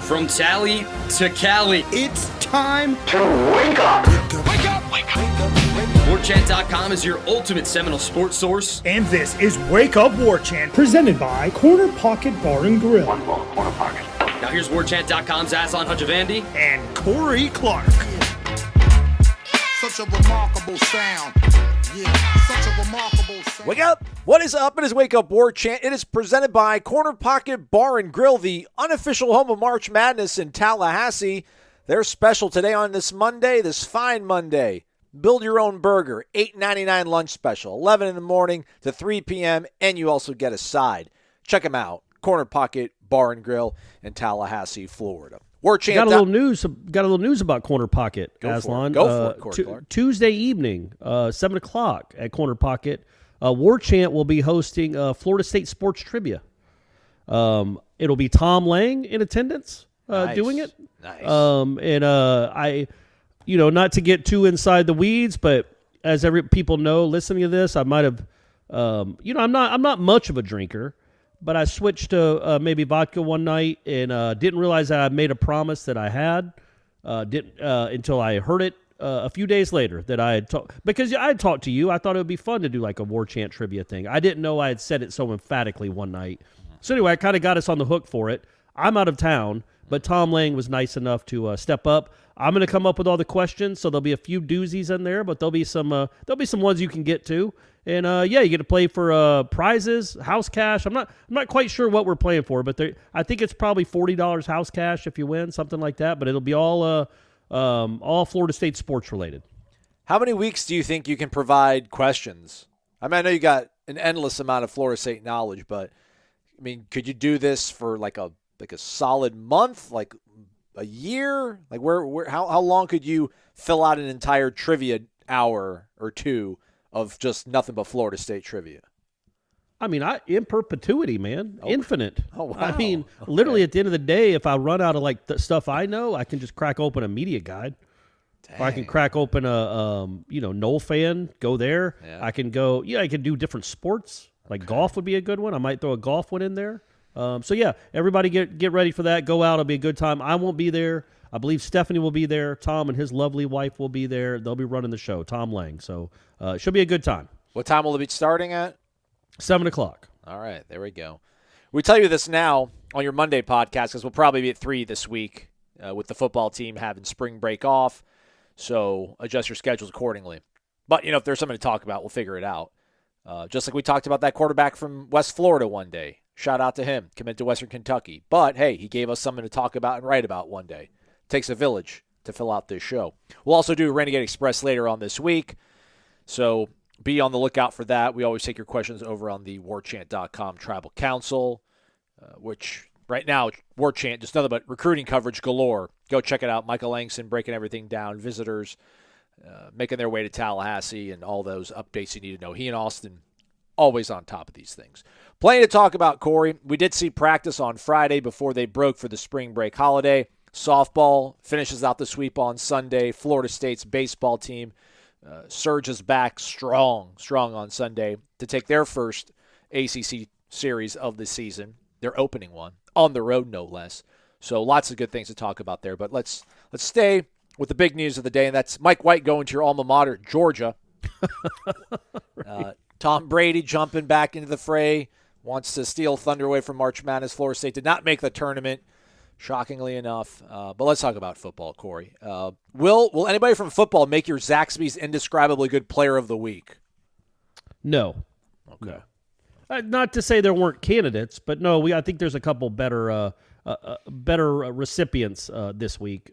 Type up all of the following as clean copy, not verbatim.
From Tally to Cali, It's time to wake up. Wake up! Wake up! Warchant.com is your ultimate Seminole sports source. And this is Wake Up Warchant, presented by Corner Pocket Bar and Grill. One ball, corner pocket. Now here's Warchant.com's Aslan Hajavandi. And Corey Clark. Such a remarkable sound. Yeah, such a remarkable sound. Wake up! What is up? It is Wake Up Warchant. It is presented by Corner Pocket Bar and Grill, the unofficial home of March Madness in Tallahassee. They're special today on this Monday, this fine Monday. Build your own burger, $8.99 lunch special, 11 in the morning to 3 p.m., and you also get a side. Check them out, Corner Pocket Bar and Grill in Tallahassee, Florida. Warchant. Got a little news about Corner Pocket, Aslan. Go for it, Clark. Tuesday evening, 7 o'clock at Corner Pocket, Warchant will be hosting Florida State Sports Trivia. It'll be Tom Lang in attendance doing it. Nice. I, not to get too inside the weeds, but as people know, listening to this, I might have, I'm not much of a drinker. But I switched to maybe vodka one night and didn't realize that I made a promise that I had. Didn't until I heard it a few days later that I had talked. Because I had talked to you. I thought it would be fun to do like a Warchant trivia thing. I didn't know I had said it so emphatically one night. So anyway, I kind of got us on the hook for it. I'm out of town, but Tom Lang was nice enough to step up. I'm going to come up with all the questions, so there'll be a few doozies in there, but there'll be some ones you can get to. And you get to play for prizes, house cash. I'm not quite sure what we're playing for, but I think it's probably $40 house cash if you win, something like that. But it'll be all Florida State sports related. How many weeks do you think you can provide questions? I mean, I know you got an endless amount of Florida State knowledge, but I mean, could you do this for like a solid month, like a year? Like how long could you fill out an entire trivia hour or two of just nothing but Florida State trivia? I mean, in perpetuity, man. Oh. Infinite. Oh, wow. I mean, literally at the end of the day, if I run out of the stuff I know, I can just crack open a media guide. Dang. Or I can crack open a Noles fan, go there. Yeah. I can go, I can do different sports. Like golf would be a good one. I might throw a golf one in there. Everybody get ready for that. Go out. It'll be a good time. I won't be there. I believe Stephanie will be there. Tom and his lovely wife will be there. They'll be running the show, Tom Lang. So it should be a good time. What time will it be starting at? 7 o'clock. All right, there we go. We tell you this now on your Monday podcast because we'll probably be at 3 this week with the football team having spring break off. So adjust your schedules accordingly. But, if there's something to talk about, we'll figure it out. Just like we talked about that quarterback from West Florida one day. Shout out to him, committed to Western Kentucky. But, hey, he gave us something to talk about and write about one day. Takes a village to fill out this show. We'll also do Renegade Express later on this week, so be on the lookout for that. We always take your questions over on the Warchant.com Tribal Council, which right now, Warchant, just nothing but recruiting coverage galore. Go check it out. Michael Langston breaking everything down, visitors making their way to Tallahassee, and all those updates you need to know. He and Austin always on top of these things. Plenty to talk about, Corey. We did see practice on Friday before they broke for the spring break holiday. Softball finishes out the sweep on Sunday. Florida State's baseball team surges back strong on Sunday to take their first ACC series of the season, their opening one, on the road no less. So lots of good things to talk about there. But let's stay with the big news of the day, and that's Mike White going to your alma mater, Georgia. Right. Tom Brady jumping back into the fray, wants to steal thunder away from March Madness. Florida State did not make the tournament, shockingly enough. But let's talk about football, Corey. Will anybody from football make your Zaxby's indescribably good player of the week? No. Okay. No. Not to say there weren't candidates, but no, I think there's a couple better recipients this week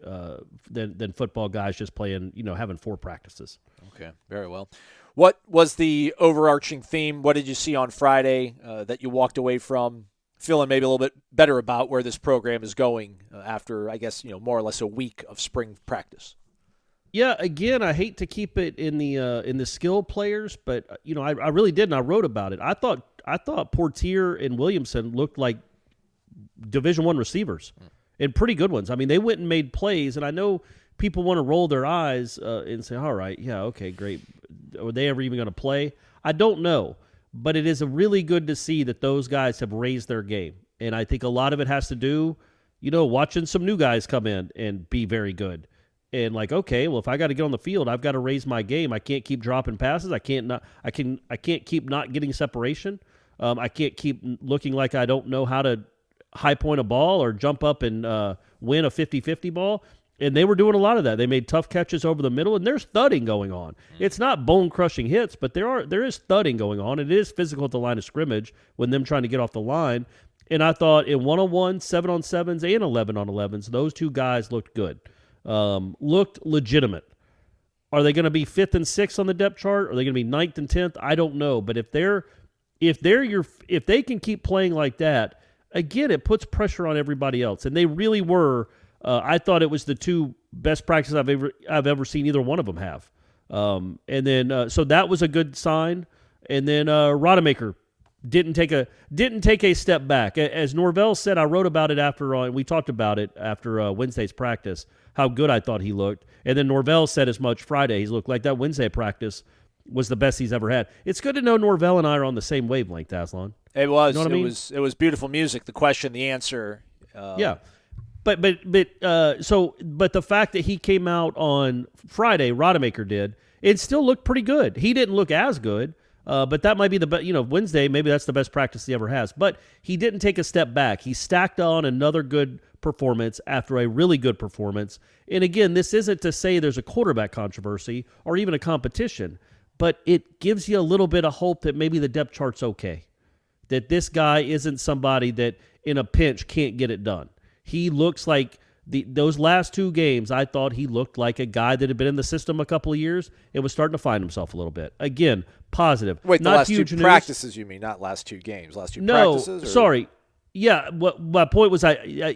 than football guys just playing, having 4 practices. Okay, very well. What was the overarching theme? What did you see on Friday that you walked away from feeling maybe a little bit better about where this program is going after, I guess, more or less a week of spring practice? Yeah, again, I hate to keep it in the skill players, but I really did, and I wrote about it. I thought Portier and Williamson looked like Division I receivers, and pretty good ones. I mean, they went and made plays, and I know people want to roll their eyes and say, all right, yeah, okay, great. Are they ever even going to play? I don't know, but it is really good to see that those guys have raised their game, and I think a lot of it has to do, watching some new guys come in and be very good. And like, okay, well, if I got to get on the field, I've got to raise my game. I can't keep dropping passes. I can't keep not getting separation. I can't keep looking like I don't know how to high point a ball or jump up and win a 50-50 ball. And they were doing a lot of that. They made tough catches over the middle, and there's thudding going on. It's not bone-crushing hits, but there is thudding going on. It is physical at the line of scrimmage when them trying to get off the line. And I thought in 1-on-1, 7-on-7s, and 11-on-11s, those two guys looked good. Looked legitimate. Are they going to be 5th and 6th on the depth chart? Are they going to be 9th and 10th? I don't know. But if they can keep playing like that, again, it puts pressure on everybody else. And they really were. I thought it was the two best practices I've ever seen either one of them have. And then so that was a good sign. And then Rodemaker didn't take a step back. As Norvell said, I wrote about it and we talked about it after Wednesday's practice, how good I thought he looked. And then Norvell said as much Friday. He's looked like that Wednesday practice was the best he's ever had. It's good to know Norvell and I are on the same wavelength, Aslan. It was. You know what I mean? It was beautiful music. The question, the answer. Yeah. But the fact that he came out on Friday, Rodemaker did, it still looked pretty good. He didn't look as good, but that might be the best. Wednesday, maybe that's the best practice he ever has. But he didn't take a step back. He stacked on another good performance after a really good performance. And again, this isn't to say there's a quarterback controversy or even a competition, but it gives you a little bit of hope that maybe the depth chart's okay, that this guy isn't somebody that in a pinch can't get it done. He looks like those last two games, I thought he looked like a guy that had been in the system a couple of years and was starting to find himself a little bit. Again, positive. Wait, not the last huge two news. Practices, you mean, not last two games? Last two practices? No, sorry. Yeah, my point was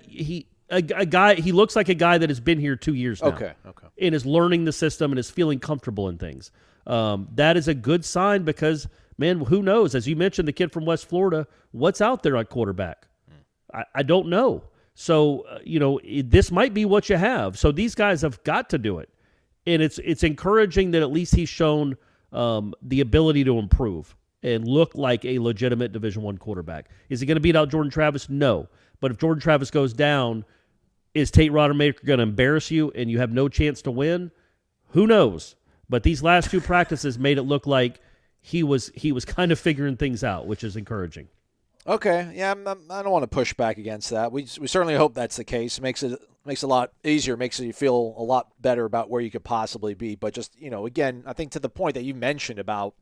he looks like a guy that has been here 2 years now. Okay. And is learning the system and is feeling comfortable in things. That is a good sign because, man, who knows? As you mentioned, the kid from West Florida, what's out there at quarterback? I don't know. So, this might be what you have. So these guys have got to do it. And it's encouraging that at least he's shown the ability to improve and look like a legitimate Division I quarterback. Is he going to beat out Jordan Travis? No. But if Jordan Travis goes down, is Tate Rodemaker going to embarrass you and you have no chance to win? Who knows? But these last two practices made it look like he was kind of figuring things out, which is encouraging. Okay, yeah, I don't want to push back against that. We certainly hope that's the case. It makes it a lot easier, makes you feel a lot better about where you could possibly be. But just, again, I think to the point that you mentioned about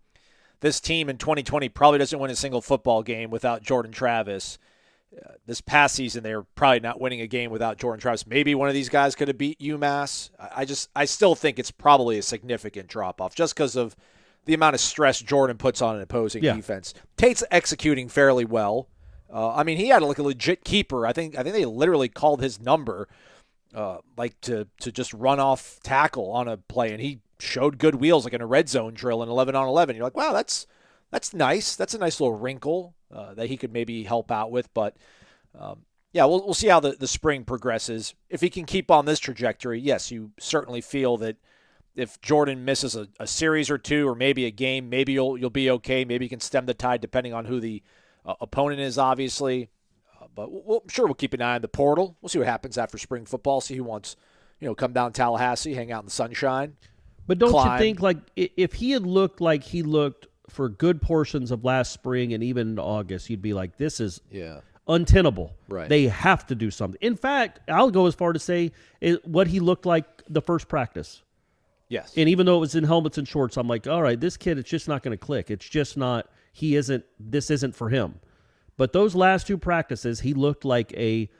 this team in 2020 probably doesn't win a single football game without Jordan Travis. This past season, they were probably not winning a game without Jordan Travis. Maybe one of these guys could have beat UMass. I still think it's probably a significant drop-off just because of the amount of stress Jordan puts on an opposing defense. Tate's executing fairly well. He had like a legit keeper. I think they literally called his number, to just run off tackle on a play, and he showed good wheels like in a red zone drill in 11-on-11. You're like, wow, that's nice. That's a nice little wrinkle that he could maybe help out with. But we'll see how the spring progresses. If he can keep on this trajectory, yes, you certainly feel that. If Jordan misses a series or two or maybe a game, maybe you'll be okay. Maybe you can stem the tide depending on who the opponent is, obviously. But I'm sure we'll keep an eye on the portal. We'll see what happens after spring football, see who wants come down Tallahassee, hang out in the sunshine. But don't climb. you think, like, if he had looked like he looked for good portions of last spring and even into August, you'd be like, this is untenable. Right. They have to do something. In fact, I'll go as far to say what he looked like the first practice. Yes. And even though it was in helmets and shorts, I'm like, all right, this kid, it's just not going to click. It's just not, this isn't for him. But those last two practices, he looked like a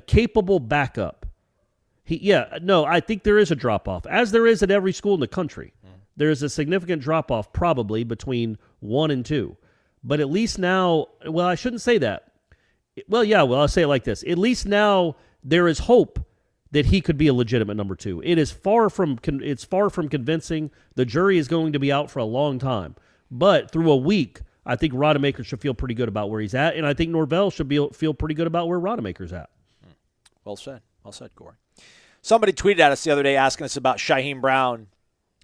capable backup. I think there is a drop-off, as there is at every school in the country. There is a significant drop-off probably between 1 and 2. But at least now, well, I shouldn't say that. I'll say it like this. At least now there is hope that he could be a legitimate number 2. It's far from convincing. The jury is going to be out for a long time. But through a week, I think Rodemaker should feel pretty good about where he's at, and I think Norvell should feel pretty good about where Rodemaker's at. Well said, Corey. Somebody tweeted at us the other day asking us about Shyheim Brown.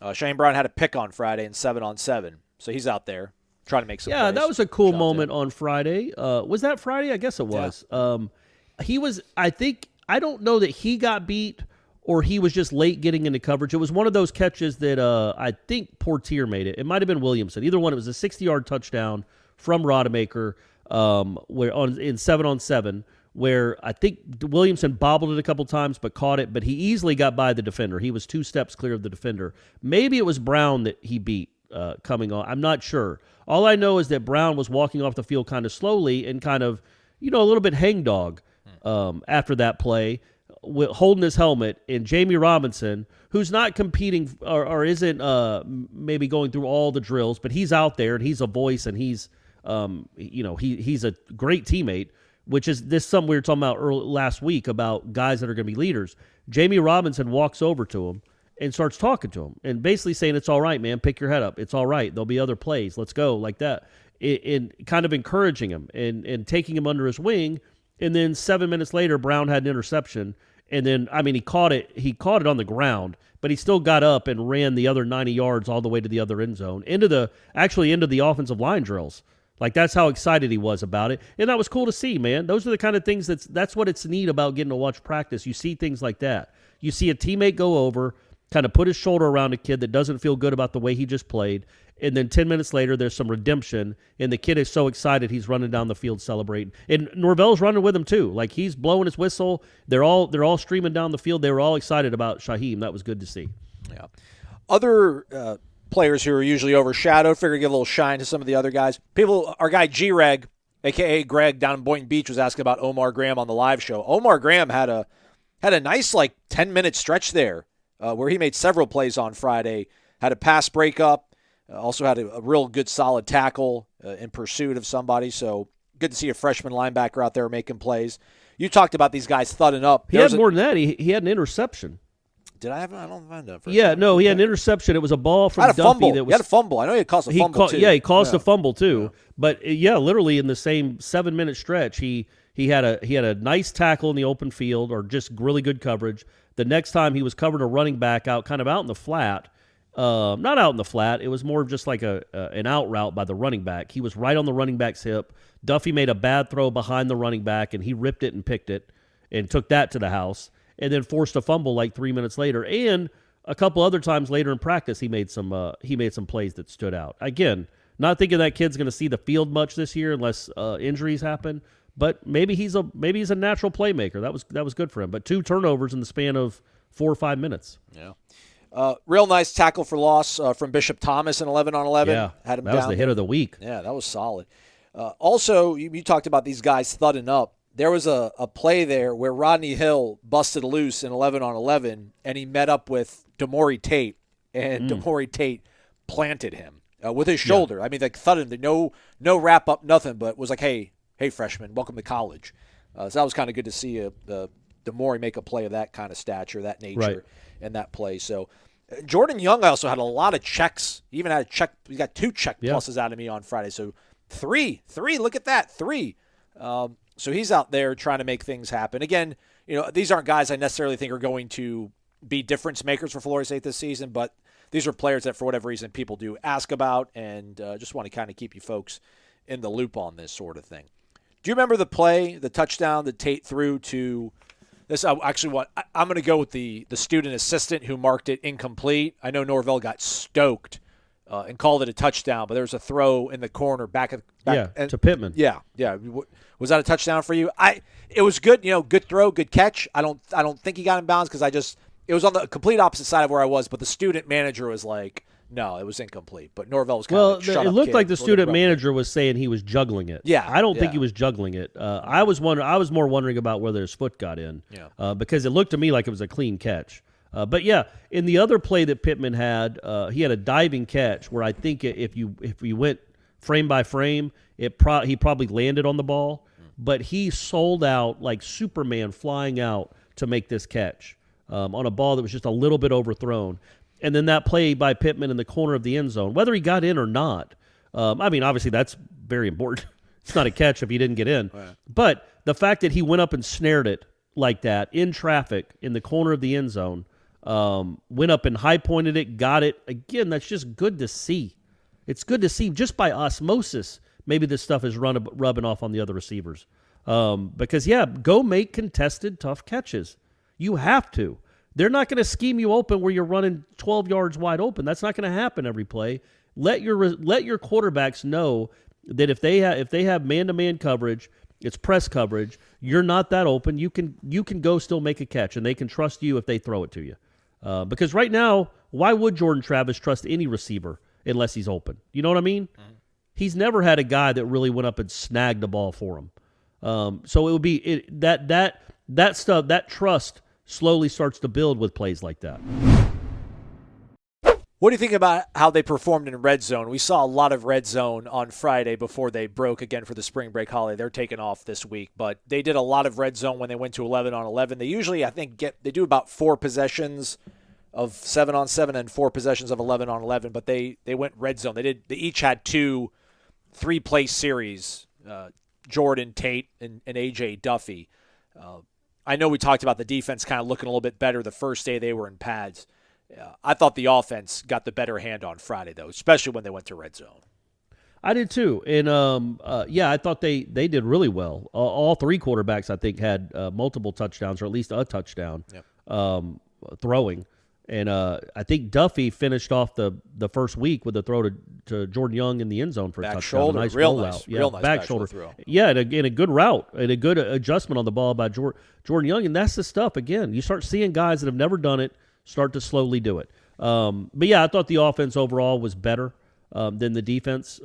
Shyheim Brown had a pick on Friday in 7-on-7, so he's out there trying to make some plays. That was a cool moment on Friday. Was that Friday? I guess it was. Yeah. I don't know that he got beat or he was just late getting into coverage. It was one of those catches that I think Portier made it. It might have been Williamson. Either one. It was a 60-yard touchdown from Rodemaker in 7-on-7, where I think Williamson bobbled it a couple times but caught it, but he easily got by the defender. He was 2 steps clear of the defender. Maybe it was Brown that he beat coming on. I'm not sure. All I know is that Brown was walking off the field kind of slowly and kind of, a little bit hangdog after that play, holding his helmet, and Jamie Robinson, who's not competing or isn't maybe going through all the drills, but he's out there and he's a voice and he's he's a great teammate, which is this something we were talking about last week about guys that are going to be leaders. Jamie Robinson walks over to him and starts talking to him and basically saying, "It's all right, man. Pick your head up. It's all right. There'll be other plays. Let's go," like that, and kind of encouraging him and taking him under his wing. And then 7 minutes later, Brown had an interception. And then, he caught it on the ground, but he still got up and ran the other 90 yards all the way to the other end zone, into the offensive line drills. Like, that's how excited he was about it. And that was cool to see, man. Those are the kind of things that's what it's neat about getting to watch practice. You see things like that. You see a teammate go over, kind of put his shoulder around a kid that doesn't feel good about the way he just played, and then 10 minutes later, there's some redemption, and the kid is so excited he's running down the field celebrating. And Norvell's running with him too. Like, he's blowing his whistle. They're all streaming down the field. They were all excited about Shaheem. That was good to see. Yeah. Other players who are usually overshadowed, figure give a little shine to some of the other guys. Our guy G-Reg, a.k.a. Greg, down in Boynton Beach, was asking about Omar Graham on the live show. Omar Graham had a nice 10-minute stretch there where he made several plays on Friday, had a pass breakup, also had a real good solid tackle in pursuit of somebody. So good to see a freshman linebacker out there making plays. You talked about these guys thudding up. He had more than that. He had an interception. Did I have? I don't find that. Yeah, no, he had an interception. It was a ball from Duffy. He had a fumble. I know he caused a fumble too. Yeah, he caused a fumble too. Yeah. But literally in the same 7-minute stretch, he had a nice tackle in the open field, or just really good coverage. The next time he was covering a running back out in the flat. Not out in the flat. It was more of just like an out route by the running back. He was right on the running back's hip. Duffy made a bad throw behind the running back, and he ripped it and picked it and took that to the house, and then forced a fumble 3 minutes later. And a couple other times later in practice, he made some plays that stood out. Again, not thinking that kid's going to see the field much this year unless injuries happen. But maybe he's a natural playmaker. That was good for him. But 2 turnovers in the span of 4 or 5 minutes. Yeah. Real nice tackle for loss from Bishop Thomas in 11-on-11. Yeah, had him that was the hit of the week. Yeah, that was solid. Also, you talked about these guys thudding up. There was a play there where Rodney Hill busted loose in 11-on-11, and he met up with Damori Tate, and Damori Tate planted him with his shoulder. Yeah. Thudded him. No wrap up, nothing, but was like, hey, freshman, welcome to college. So that was kind of good to see Damori make a play of that kind of stature, that nature, in that play. So Jordan Young also had a lot of checks. He even had he got 2 check pluses out of me on Friday. So 3, look at that, 3. So he's out there trying to make things happen. Again, these aren't guys I necessarily think are going to be difference makers for Florida State this season, but these are players that for whatever reason people do ask about, and just want to kind of keep you folks in the loop on this sort of thing. Do you remember the touchdown that Tate threw to this? I'm going to go with the student assistant who marked it incomplete. I know Norvell got stoked and called it a touchdown, but there was a throw in the corner back to Pittman. Yeah. Was that a touchdown for you? It was good. Good throw, good catch. I don't think he got in bounds because it was on the complete opposite side of where I was, but the student manager was like, no, it was incomplete. But Norvell was kind of like, it looked like the student manager was saying he was juggling it. Yeah, I don't think he was juggling it. I was more wondering about whether his foot got in. Yeah. Because it looked to me like it was a clean catch. But yeah, in the other play that Pittman had, he had a diving catch where I think if you went frame by frame, he probably landed on the ball, but he sold out like Superman flying out to make this catch on a ball that was just a little bit overthrown. And then that play by Pittman in the corner of the end zone, whether he got in or not, obviously that's very important. It's not a catch if he didn't get in. Right. But the fact that he went up and snared it like that in traffic in the corner of the end zone, went up and high-pointed it, got it. Again, that's just good to see. It's good to see just by osmosis. Maybe this stuff is rubbing off on the other receivers. Because, go make contested, tough catches. You have to. They're not going to scheme you open where you're running 12 yards wide open. That's not going to happen every play. Let your quarterbacks know that if they have man-to-man coverage, it's press coverage, you're not that open. You can go still make a catch, and they can trust you if they throw it to you. Because right now, why would Jordan Travis trust any receiver unless he's open? You know what I mean? Mm-hmm. He's never had a guy that really went up and snagged the ball for him. So it would be that stuff, that trust slowly starts to build with plays like that. What do you think about how they performed in red zone? We saw a lot of red zone on Friday before they broke again for the spring break holiday. They're taking off this week, but they did a lot of red zone when they went to 11 on 11. They usually, I think, they do about 4 possessions of 7 on 7 and 4 possessions of 11 on 11, but they went red zone. They each had 2 3-play series, Jordan, Tate, and A.J. Duffy. I know we talked about the defense kind of looking a little bit better the first day they were in pads. I thought the offense got the better hand on Friday, though, especially when they went to red zone. I did too. And, I thought they did really well. All 3 quarterbacks, I think, had multiple touchdowns or at least a touchdown throwing. And I think Duffy finished off the first week with a throw to Jordan Young in the end zone for a touchdown. Shoulder, a nice real rollout. nice, real nice back shoulder throw. Yeah, and a good route and a good adjustment on the ball by Jordan Young. And that's the stuff, again, you start seeing guys that have never done it start to slowly do it. I thought the offense overall was better than the defense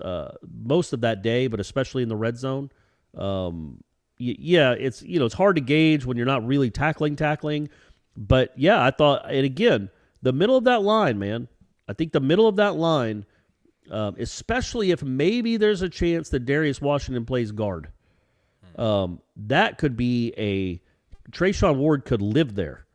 most of that day, but especially in the red zone. It's hard to gauge when you're not really tackling. But, I thought, and again, the middle of that line, man, I think the middle of that line, especially if maybe there's a chance that Darius Washington plays guard, that could be Trayshawn Ward could live there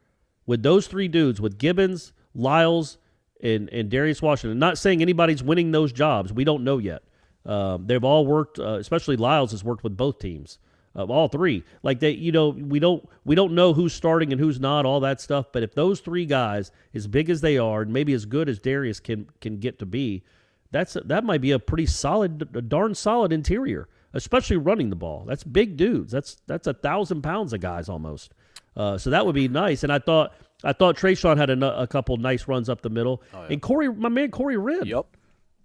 with those 3 dudes, with Gibbons, Lyles, and Darius Washington. Not saying anybody's winning those jobs. We don't know yet. They've all worked, especially Lyles has worked with both teams. All 3, like we don't know who's starting and who's not, all that stuff. But if those 3 guys, as big as they are, and maybe as good as Darius can get to be, that might be a pretty solid, darn solid interior, especially running the ball. That's big dudes. That's 1,000 pounds of guys almost. So that would be nice. And I thought Trayshawn had a couple nice runs up the middle. Oh, yeah. And my man Corey Wren. Yep.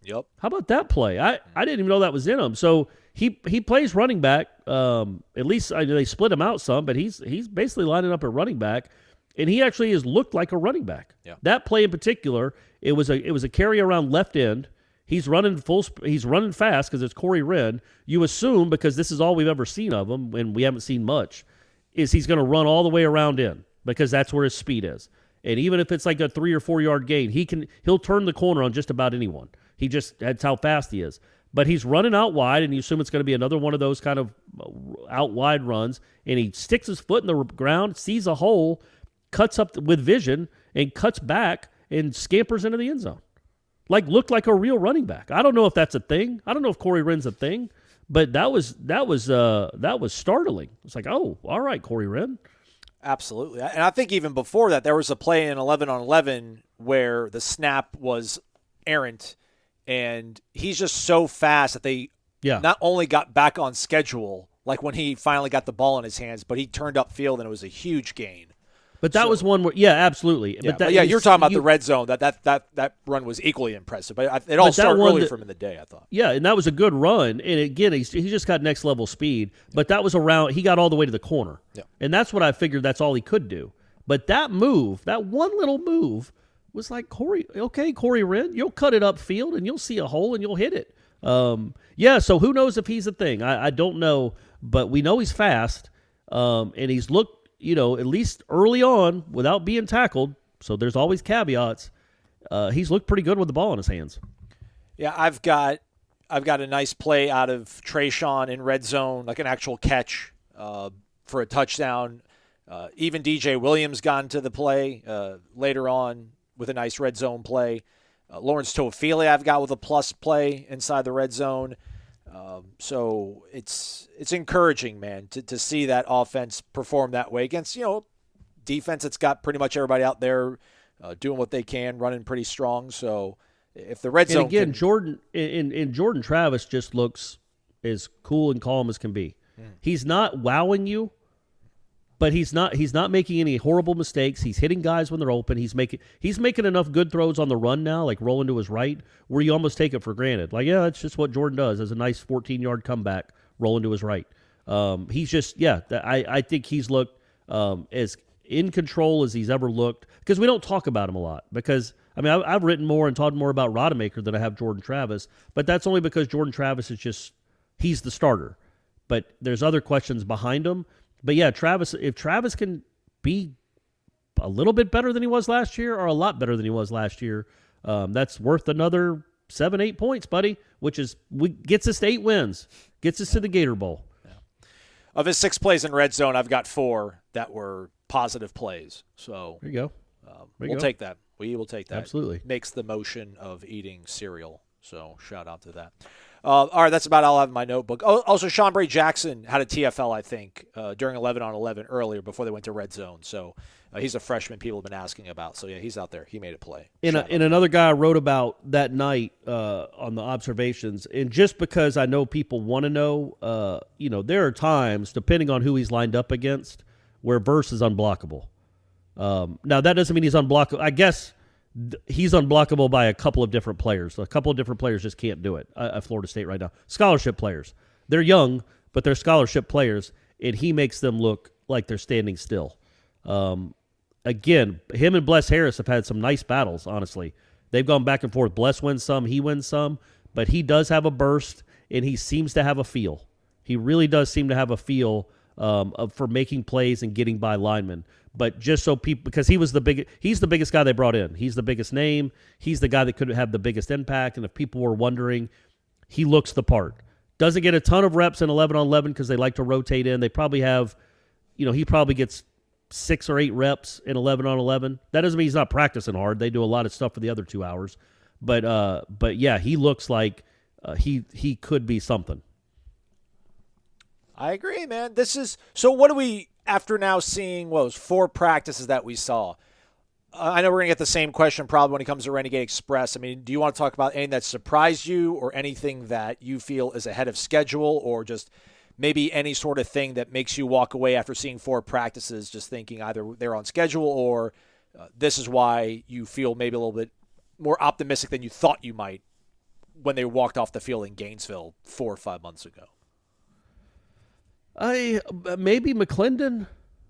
How about that play? I didn't even know that was in him. So he plays running back. At least they split him out some, but he's basically lining up at running back, and he actually has looked like a running back. Yeah. That play in particular, it was a carry around left end. He's running he's running fast because it's Corey Wren. You assume, because this is all we've ever seen of him, and we haven't seen much, is he's going to run all the way around in because that's where his speed is. And even if it's like a 3 or 4 yard gain, he'll turn the corner on just about anyone. That's how fast he is. But he's running out wide, and you assume it's going to be another one of those kind of out wide runs, and he sticks his foot in the ground, sees a hole, cuts up with vision, and cuts back and scampers into the end zone. Looked like a real running back. I don't know if that's a thing. I don't know if Corey Wren's a thing, but that was startling. It's like, oh, all right, Corey Wren. Absolutely. And I think even before that, there was a play in 11 on 11 where the snap was errant, and he's just so fast that they not only got back on schedule, like when he finally got the ball in his hands, but he turned upfield, and it was a huge gain. But that was one where, absolutely. Yeah, but you're talking about the red zone. That run was equally impressive. But it all started early from in the day, I thought. Yeah, and that was a good run. And again, he just got next level speed. But that was he got all the way to the corner. Yeah. And that's what I figured that's all he could do. But that move, that one little move, was like, Corey Wren, you'll cut it upfield and you'll see a hole and you'll hit it. So who knows if he's a thing? I don't know. But we know he's fast. And he's looked, at least early on, without being tackled, so there's always caveats, he's looked pretty good with the ball in his hands. Yeah, I've got a nice play out of Trayshawn in red zone, like an actual catch for a touchdown. Even DJ Williams got into the play later on with a nice red zone play. Lawrence Toafili I've got with a plus play inside the red zone. So it's encouraging, man, to see that offense perform that way against, defense that's got pretty much everybody out there doing what they can, running pretty strong. So if the red zone Jordan Travis just looks as cool and calm as can be. He's not wowing you, but he's not making any horrible mistakes. He's hitting guys when they're open. He's making enough good throws on the run now, like rolling to his right, where you almost take it for granted. Like, yeah, that's just what Jordan does. As a nice 14-yard comeback, rolling to his right. He's just, I think he's looked as in control as he's ever looked, because we don't talk about him a lot. Because, I mean, I've written more and talked more about Rodemaker than I have Jordan Travis, but that's only because Jordan Travis is just, he's the starter. But there's other questions behind him. But yeah, if Travis can be a little bit better than he was last year, or a lot better than he was last year, that's worth another 7-8 points, buddy, which gets us to 8 wins, gets us to the Gator Bowl. Of his 6 plays in red zone, I've got 4 that were positive plays. So there you go. We'll take that. We will take that. Absolutely. Makes the motion of eating cereal. So shout out to that. All right, that's about all I have in my notebook. Oh, also, Sean Bray Jackson had a TFL, I think, during 11-on-11 earlier before they went to red zone. So he's a freshman people have been asking about. So, yeah, he's out there. He made a play. And another guy I wrote about that night on the observations, and just because I know people want to know, there are times, depending on who he's lined up against, where Verse is unblockable. Now, that doesn't mean he's unblockable. I guess he's unblockable by a couple of different players. A couple of different players just can't do it at Florida State right now. Scholarship players. They're young, but they're scholarship players, and he makes them look like they're standing still. Again, him and Bless Harris have had some nice battles, honestly. They've gone back and forth. Bless wins some, he wins some, but he does have a burst, and he seems to have a feel. He really does seem to have a feel for making plays and getting by linemen. But just so people, because he's the biggest guy they brought in. He's the biggest name. He's the guy that could have the biggest impact. And if people were wondering, he looks the part. Doesn't get a ton of reps in 11-on-11 because they like to rotate in. They probably have, he probably gets 6 or 8 reps in 11-on-11. That doesn't mean he's not practicing hard. They do a lot of stuff for the other 2 hours. But yeah, he looks like he could be something. I agree, man. So what do we, after now seeing, 4 practices that we saw? I know we're going to get the same question probably when it comes to Renegade Express. I mean, do you want to talk about anything that surprised you or anything that you feel is ahead of schedule, or just maybe any sort of thing that makes you walk away after seeing 4 practices just thinking either they're on schedule or this is why you feel maybe a little bit more optimistic than you thought you might when they walked off the field in Gainesville 4 or 5 months ago? Maybe McClendon,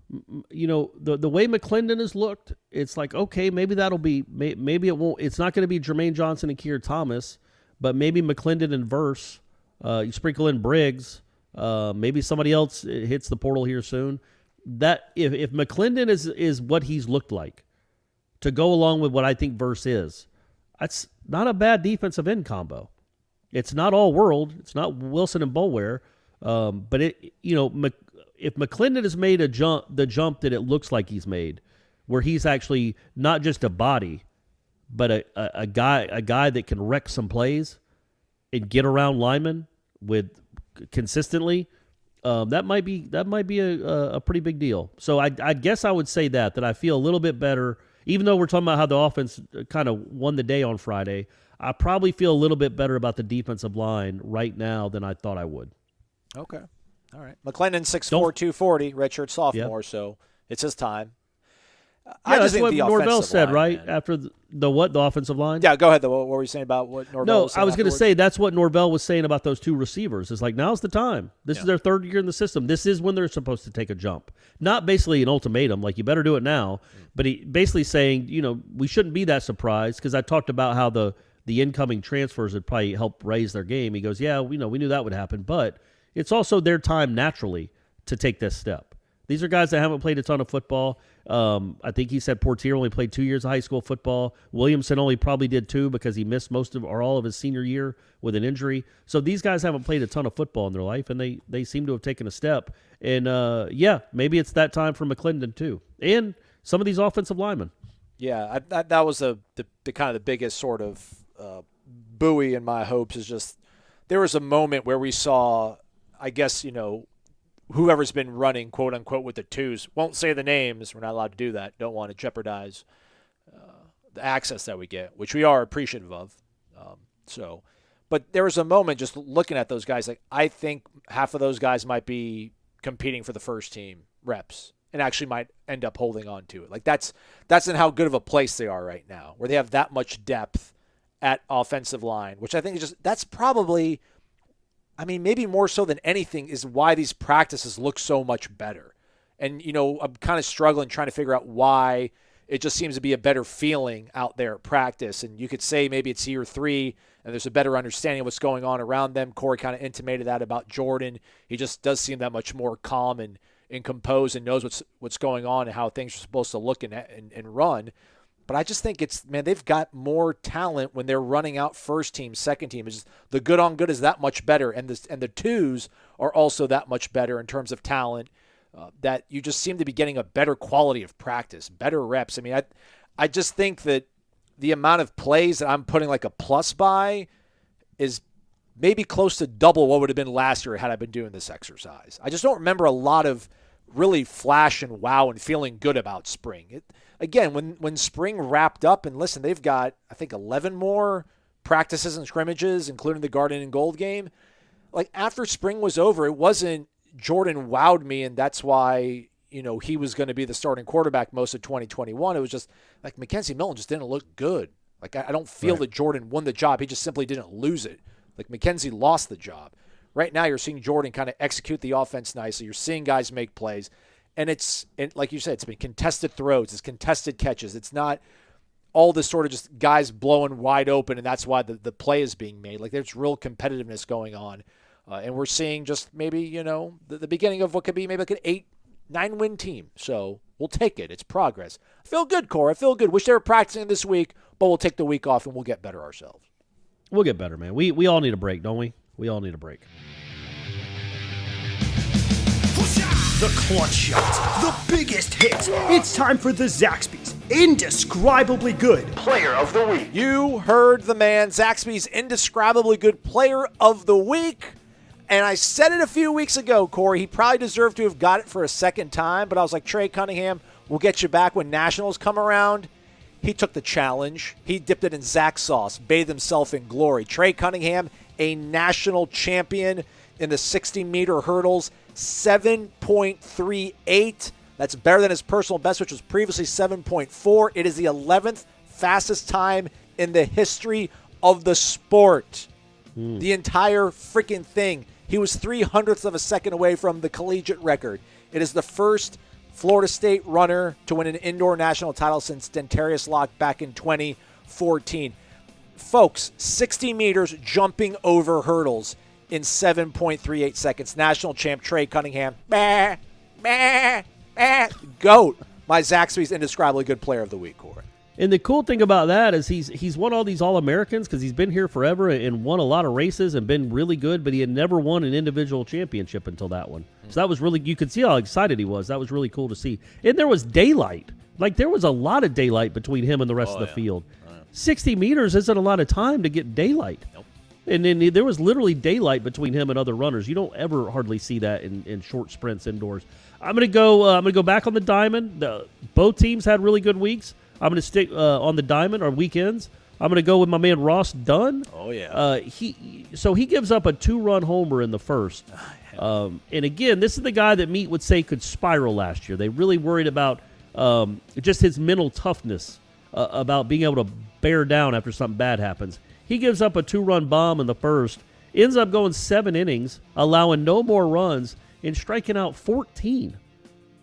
the way McClendon has looked, it's like, okay, maybe that'll be, maybe it won't, it's not going to be Jermaine Johnson and Keir Thomas, but maybe McClendon and Verse, you sprinkle in Briggs, maybe somebody else hits the portal here soon. That if McClendon is what he's looked like, to go along with what I think Verse is, that's not a bad defensive end combo. It's not all world. It's not Wilson and Boulware. But if McClendon has made the jump that it looks like he's made, where he's actually not just a body, but a guy that can wreck some plays and get around linemen with consistently, that might be a pretty big deal. So I guess I would say that I feel a little bit better, even though we're talking about how the offense kind of won the day on Friday. I probably feel a little bit better about the defensive line right now than I thought I would. Okay. All right. McClendon, 6'4", 240, redshirt sophomore, so it's his time. Yeah, that's what Norvell said, right? Man. After the offensive line? Yeah, go ahead, though. What were you saying about what Norvell was saying? No, I was going to say that's what Norvell was saying about those 2 receivers. It's like, now's the time. This is their 3rd year in the system. This is when they're supposed to take a jump. Not basically an ultimatum, like you better do it now, but he basically saying, we shouldn't be that surprised, because I talked about how the incoming transfers would probably help raise their game. He goes, yeah, we knew that would happen, but it's also their time naturally to take this step. These are guys that haven't played a ton of football. I think he said Portier only played 2 years of high school football. Williamson only probably did 2 because he missed most of or all of his senior year with an injury. So these guys haven't played a ton of football in their life, and they seem to have taken a step. And, maybe it's that time for McClendon too. And some of these offensive linemen. Yeah, that was the kind of the biggest sort of buoy in my hopes, is just there was a moment where we saw, I guess, whoever's been running, quote unquote, with the 2s, won't say the names. We're not allowed to do that. Don't want to jeopardize the access that we get, which we are appreciative of. But there was a moment just looking at those guys, like I think half of those guys might be competing for the first team reps and actually might end up holding on to it. Like that's in how good of a place they are right now, where they have that much depth at offensive line, which I think is that's probably, I mean, maybe more so than anything is why these practices look so much better. And, I'm kind of struggling trying to figure out why it just seems to be a better feeling out there at practice. And you could say maybe it's year 3 and there's a better understanding of what's going on around them. Corey kind of intimated that about Jordan. He just does seem that much more calm and composed and knows what's going on and how things are supposed to look and run. But I just think they've got more talent when they're running out first team, second team. It's just, the good on good is that much better. And the twos are also that much better in terms of talent. That you just seem to be getting a better quality of practice, better reps. I mean, I just think that the amount of plays that I'm putting like a plus by is maybe close to double what would have been last year had I been doing this exercise. I just don't remember a lot of really flash and wow and feeling good about spring. Again, when spring wrapped up, and listen, they've got, I think, 11 more practices and scrimmages, including the Garden and Gold game. Like, after spring was over, it wasn't Jordan wowed me, and that's why, he was going to be the starting quarterback most of 2021. It was just like Mackenzie Milton just didn't look good. Like, I don't feel that Jordan won the job. He just simply didn't lose it. Like, Mackenzie lost the job. Right now, you're seeing Jordan kind of execute the offense nicely. You're seeing guys make plays. And like you said, it's been contested throws. It's contested catches. It's not all this sort of just guys blowing wide open, and that's why the play is being made. Like, there's real competitiveness going on. And we're seeing just maybe, the beginning of what could be maybe like an 8-9 win team. So we'll take it. It's progress. I feel good, Cora. I feel good. Wish they were practicing this week, but we'll take the week off and we'll get better ourselves. We'll get better, man. We all need a break, don't we? We all need a break. The clutch shot, the biggest hits. It's time for the Zaxby's indescribably good Player of the week. You heard the man, Zaxby's indescribably good player of the week. And I said it a few weeks ago, Corey. He probably deserved to have got it for a second time, but I was like, Trey Cunningham, we'll get you back when Nationals come around. He took the challenge. He dipped it in Zax sauce, bathed himself in glory. Trey Cunningham, a national champion in the 60-meter hurdles, 7.38. That's better than his personal best, which was previously 7.4. It is the 11th fastest time in the history of the sport. The entire freaking thing. He was 0.03 of a second away from the collegiate record. It is the first Florida State runner to win an indoor national title since Dentarius Locke back in 2014. Folks, 60 meters jumping over hurdles in 7.38 seconds. National champ Trey Cunningham. GOAT. My Zaxby's indescribably good player of the week, Corey. And the cool thing about that is he's won all these All-Americans because he's been here forever and won a lot of races and been really good, but he had never won an individual championship until that one. So that was really, you could see how excited he was. That was really cool to see. And there was daylight. Like, there was a lot of daylight between him and the rest of the field. 60 meters isn't a lot of time to get daylight. Nope. And then there was literally daylight between him and other runners. You don't ever hardly see that in short sprints indoors. I'm gonna go back on the diamond. Both teams had really good weeks. I'm gonna stick on the diamond or weekends. I'm gonna go with my man Ross Dunn. Oh yeah. He gives up a 2-run homer in the first. And again, this is the guy that Meat would say could spiral last year. They really worried about just his mental toughness, about being able to bear down after something bad happens. He gives up a 2-run bomb in the first, ends up going 7 innings, allowing no more runs, and striking out 14.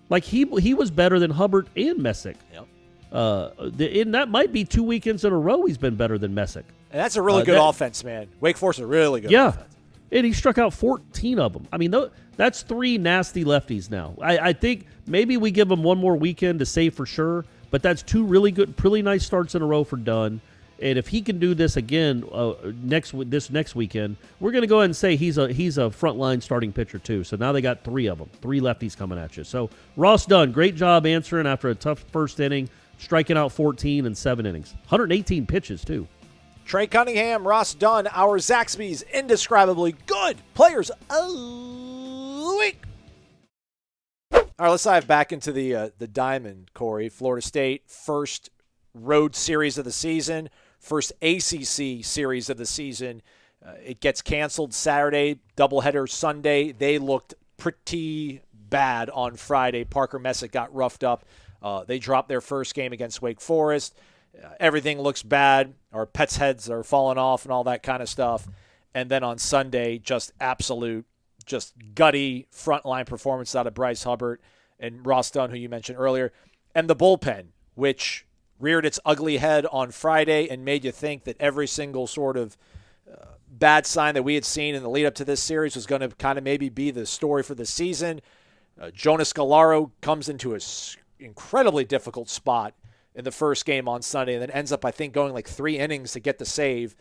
Like, he was better than Hubbard and Messick. Yep. And that might be 2 weekends in a row he's been better than Messick. And that's a really good offense, man. Wake Forest is a really good offense. And he struck out 14 of them. I mean, that's 3 nasty lefties now. I think maybe we give him one more weekend to save for sure, but that's 2 really good, really nice starts in a row for Dunn. And if he can do this again next weekend, we're going to go ahead and say he's a frontline starting pitcher too. So now they got 3 of them, 3 lefties coming at you. So Ross Dunn, great job answering after a tough first inning, striking out 14 in 7 innings, 118 pitches too. Trey Cunningham, Ross Dunn, our Zaxby's indescribably good players of the week. All right, let's dive back into the diamond, Corey. Florida State, first road series of the season, first ACC series of the season. It gets canceled Saturday, doubleheader Sunday. They looked pretty bad on Friday. Parker Messick got roughed up. They dropped their first game against Wake Forest. Everything looks bad. Our pets' heads are falling off and all that kind of stuff. And then on Sunday, just absolute, just gutty frontline performance out of Bryce Hubbard and Ross Dunn, who you mentioned earlier. And the bullpen, which reared its ugly head on Friday and made you think that every single sort of bad sign that we had seen in the lead up to this series was going to kind of maybe be the story for the season. Jonas Galaro comes into an incredibly difficult spot in the first game on Sunday and then ends up, I think, going like 3 innings to get the save,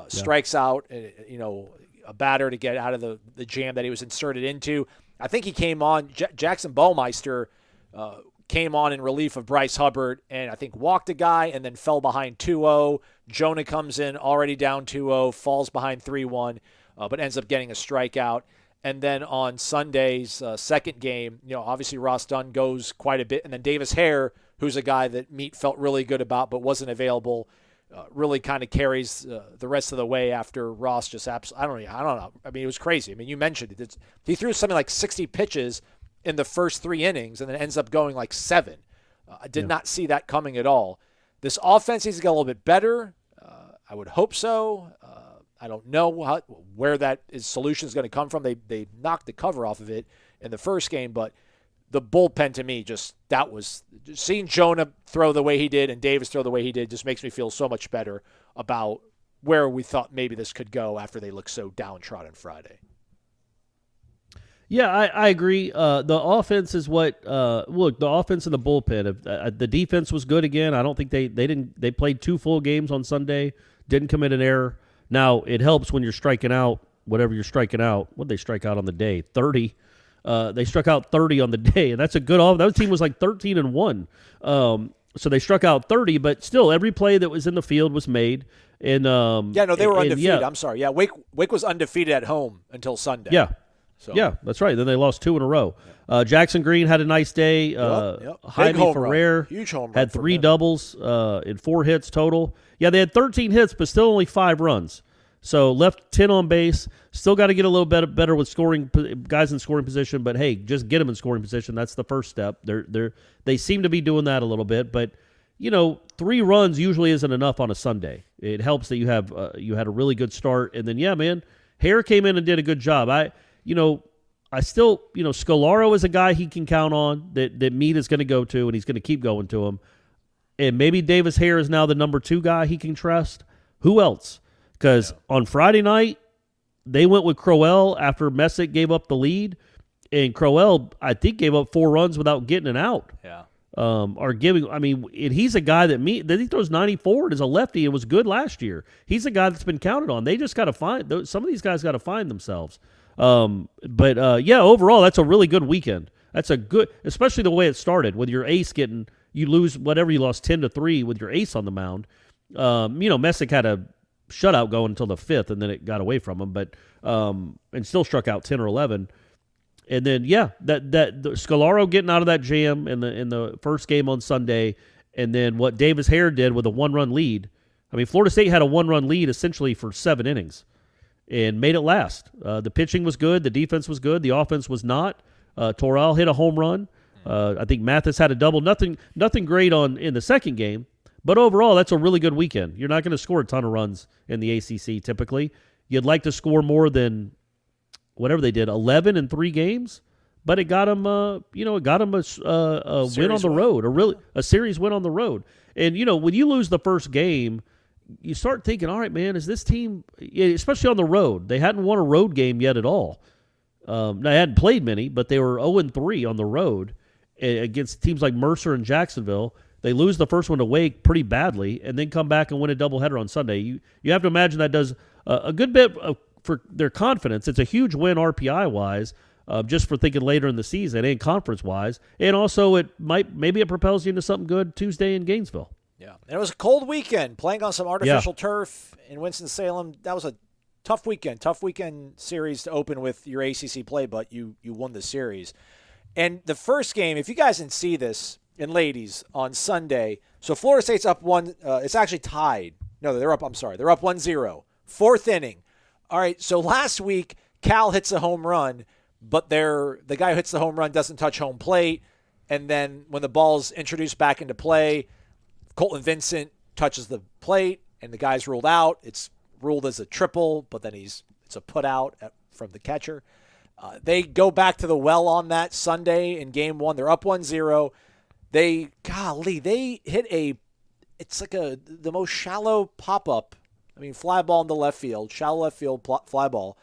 strikes out, a batter to get out of the jam that he was inserted into. I think he came on, Jackson Baumeister came on in relief of Bryce Hubbard and I think walked a guy and then fell behind 2-0. Jonah comes in already down 2-0, falls behind 3-1, but ends up getting a strikeout. And then on Sunday's second game, obviously Ross Dunn goes quite a bit. And then Davis Hare, who's a guy that Meat felt really good about but wasn't available, really kind of carries the rest of the way after Ross just absolutely, I don't know. I mean, it was crazy. I mean, you mentioned it. He threw something like 60 pitches in the first 3 innings and then ends up going like 7. I did not see that coming at all. This offense needs to get a little bit better. I would hope so. I don't know where that solution is going to come from. They knocked the cover off of it in the first game, but the bullpen to me seeing Jonah throw the way he did and Davis throw the way he did just makes me feel so much better about where we thought maybe this could go after they looked so downtrodden Friday. Yeah, I agree. The offense is what look. The offense and the bullpen. The defense was good again. I don't think they played 2 full games on Sunday. Didn't commit an error. Now it helps when you're striking out whatever you're striking out. What did they strike out on the day? 30. They struck out 30 on the day, and that's a good off. That team was like 13-1. So they struck out 30, but still every play that was in the field was made. And they were undefeated. I'm sorry. Yeah, Wake was undefeated at home until Sunday. Yeah. So. Yeah, that's right. Then they lost 2 in a row. Jackson Green had a nice day. Jaime Ferrer huge home run had 3 doubles and 4 hits total. Yeah, they had 13 hits, but still only 5 runs. So left 10 on base. Still got to get a little better with scoring guys in scoring position. But hey, just get them in scoring position. That's the first step. They seem to be doing that a little bit. But 3 runs usually isn't enough on a Sunday. It helps that you had a really good start. And then Hare came in and did a good job. I still, Scolaro is a guy he can count on that Meade is going to go to, and he's going to keep going to him. And maybe Davis Hare is now the number 2 guy he can trust. Who else? Because on Friday night, they went with Crowell after Messick gave up the lead, and Crowell, I think, gave up 4 runs without getting an out. Yeah. And he's a guy that he throws 94 and is a lefty and was good last year. He's a guy that's been counted on. They just got to find some of these guys got to find themselves. Overall, that's a really good weekend. That's a good, especially the way it started with your ace you lose whatever you lost 10-3 with your ace on the mound. Messick had a shutout going until the 5th, and then it got away from him, but and still struck out 10 or 11. And then the Scolaro getting out of that jam in the first game on Sunday, and then what Davis Hare did with a 1-run lead. I mean, Florida State had a 1-run lead essentially for 7 innings. And made it last. The pitching was good. The defense was good. The offense was not. Torrell hit a home run. I think Mathis had a double. Nothing great in the second game. But overall, that's a really good weekend. You're not going to score a ton of runs in the ACC typically. You'd like to score more than whatever they did, 11 in 3 games. But it got them, a win on the road, a series win on the road. And when you lose the first game, you start thinking, all right, man, is this team, especially on the road, they hadn't won a road game yet at all. They hadn't played many, but they were 0-3 on the road against teams like Mercer and Jacksonville. They lose the first one to Wake pretty badly and then come back and win a doubleheader on Sunday. You have to imagine that does a good bit for their confidence. It's a huge win RPI-wise, just for thinking later in the season and conference-wise. And also maybe it propels you into something good Tuesday in Gainesville. Yeah, and it was a cold weekend, playing on some artificial turf in Winston-Salem. That was a tough weekend series to open with your ACC play, but you won the series. And the first game, if you guys didn't see this, and ladies, on Sunday, so Florida State's up 1, it's actually tied. No, they're up, I'm sorry, they're up 1-0. 4th inning. all right, so last week Cal hits a home run, but the guy who hits the home run doesn't touch home plate, and then when the ball's introduced back into play, Colton Vincent touches the plate, and the guy's ruled out. It's ruled as a triple, but then it's a put out from the catcher. They go back to the well on that Sunday in Game 1. They're up 1-0. They hit it's like the most shallow pop-up. I mean, fly ball in the left field, shallow left field fly ball.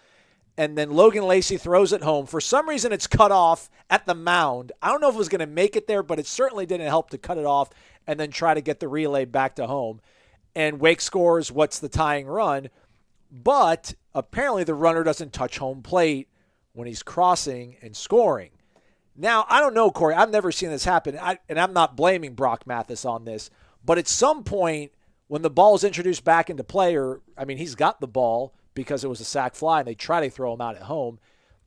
And then Logan Lacey throws it home. For some reason, it's cut off at the mound. I don't know if it was going to make it there, but it certainly didn't help to cut it off and then try to get the relay back to home. And Wake scores what's the tying run. But apparently the runner doesn't touch home plate when he's crossing and scoring. Now, I don't know, Corey. I've never seen this happen, and I'm not blaming Brock Mathis on this. But at some point, when the ball is introduced back into play, he's got the ball because it was a sac fly, and they try to throw him out at home,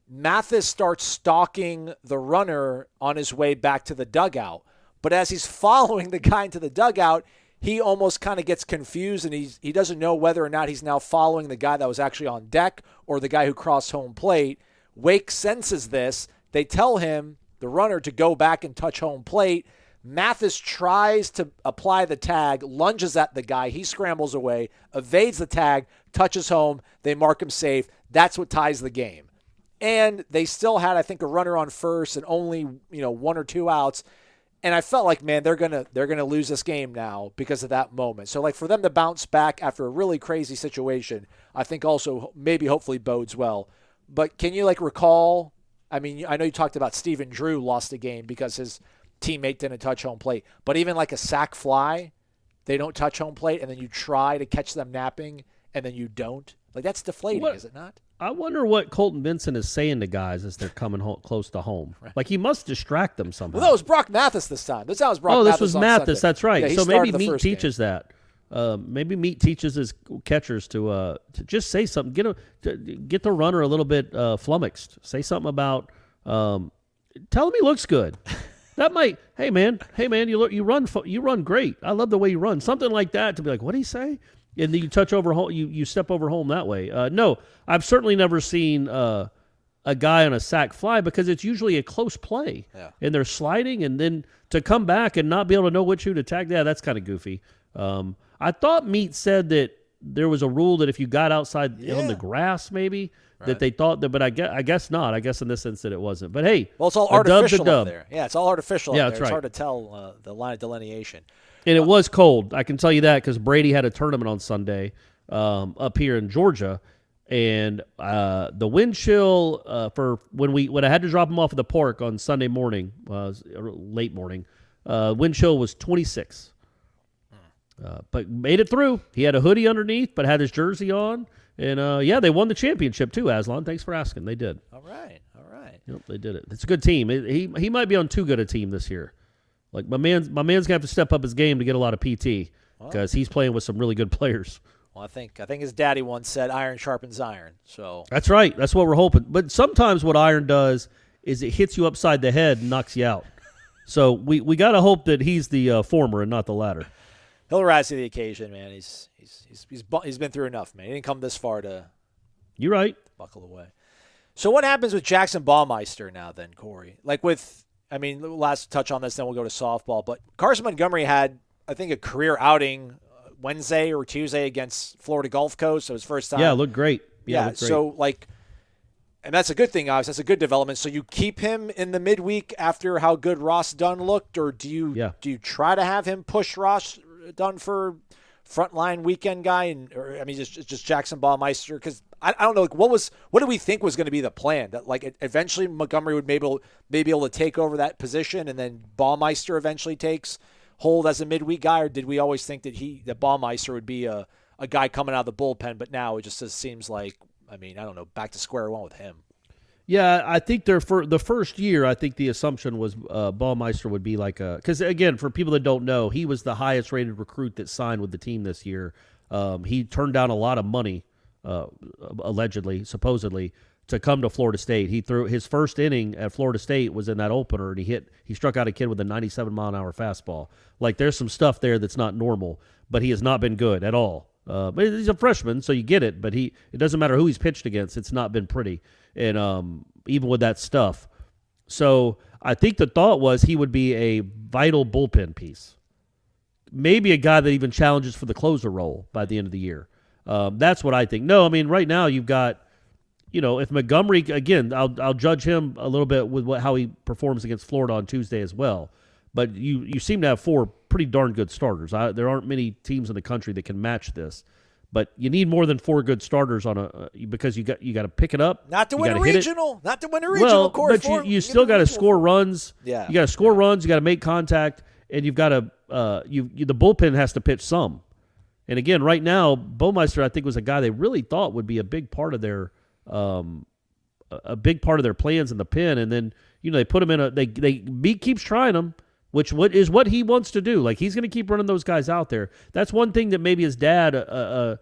Mathis starts stalking the runner on his way back to the dugout. But as he's following the guy into the dugout, he almost kind of gets confused, and he doesn't know whether or not he's now following the guy that was actually on deck or the guy who crossed home plate. Wake senses this. They tell him, the runner, to go back and touch home plate. Mathis tries to apply the tag, lunges at the guy. He scrambles away, evades the tag, touches home. They mark him safe. That's what ties the game. And they still had, I think, a runner on first and only 1 or 2 outs. And I felt like, man, they're gonna lose this game now because of that moment. So, like, for them to bounce back after a really crazy situation, I think also maybe hopefully bodes well. But can you recall? I mean, I know you talked about Stephen Drew lost a game because his teammate didn't touch home plate. But even like a sac fly, they don't touch home plate, and then you try to catch them napping, and then you don't. That's deflating, is it not? I wonder what Colton Vincent is saying to guys as they're coming close to home. Right. He must distract them somehow. Well, that was Brock Mathis this time. This was Brock Mathis. This was Mathis. That's right. Yeah, so maybe Meat teaches that. Maybe Meat teaches his catchers to just say something. Get the runner a little bit flummoxed. Say something about tell him he looks good. That might. Hey man, you run great. I love the way you run. Something like that to be like, what did he say? And then you touch over home. You step over home that way. No, I've certainly never seen a guy on a sac fly because it's usually a close play. Yeah. And they're sliding, and then to come back and not be able to know which shoe to tag. Yeah, that's kind of goofy. I thought Meat said that there was a rule that if you got outside on the grass, maybe that they thought that, but I guess not. I guess in this instance it wasn't. But hey, well, it's all artificial up there. Yeah, it's all artificial. Yeah, up that's there. right. It's hard to tell the line of delineation. And it was cold. I can tell you that because Brady had a tournament on Sunday up here in Georgia, and the wind chill for when I had to drop him off at the park on Sunday morning, late morning, wind chill was 26. But made it through. He had a hoodie underneath, but had his jersey on. And, they won the championship too, Aslan. Thanks for asking. They did. All right. Yep, they did it. It's a good team. He might be on too good a team this year. My man's going to have to step up his game to get a lot of PT because he's playing with some really good players. Well, I think his daddy once said iron sharpens iron. So that's right. That's what we're hoping. But sometimes what iron does is it hits you upside the head and knocks you out. So we got to hope that he's the former and not the latter. He'll rise to the occasion, man. He's been through enough, man. He didn't come this far to. You're right. Buckle away. So what happens with Jackson Baumeister now, then, Corey? Last touch on this, then we'll go to softball. But Carson Montgomery had, I think, a career outing Wednesday or Tuesday against Florida Gulf Coast. So his first time. Yeah, looked great. So and that's a good thing, obviously. That's a good development. So you keep him in the midweek after how good Ross Dunn looked, or do you try to have him push Ross Dunn for frontline weekend guy, just Jackson Baumeister? Because I don't know, what do we think was going to be the plan? That eventually Montgomery would maybe be able to take over that position, and then Baumeister eventually takes hold as a midweek guy, or did we always think that Baumeister would be a guy coming out of the bullpen? But now it just seems like, I don't know, back to square one with him. Yeah, I think for the first year, I think the assumption was Baumeister would be because again, for people that don't know, he was the highest rated recruit that signed with the team this year. He turned down a lot of money, allegedly, supposedly, to come to Florida State. He threw his first inning at Florida State was in that opener, and he struck out a kid with a 97-mile-an-hour fastball. There's some stuff there that's not normal, but he has not been good at all But he's a freshman, so you get it. But it doesn't matter who he's pitched against. It's not been pretty, and even with that stuff. So I think the thought was he would be a vital bullpen piece, maybe a guy that even challenges for the closer role by the end of the year. That's what I think. No, I mean right now you've got, if Montgomery again, I'll judge him a little bit with how he performs against Florida on Tuesday as well. But you seem to have 4 pretty darn good starters. There aren't many teams in the country that can match this. But you need more than 4 good starters because you got to pick it up. Not to win a regional. Not to win a regional. Well, but you still got to score runs. Yeah, you got to score runs. You got to make contact, and you've got to the bullpen has to pitch some. And again, right now, Baumeister I think was a guy they really thought would be a big part of their plans in the pen, and then they put him in he keeps trying them. Which is what he wants to do. Like, he's going to keep running those guys out there. That's one thing that maybe his dad, a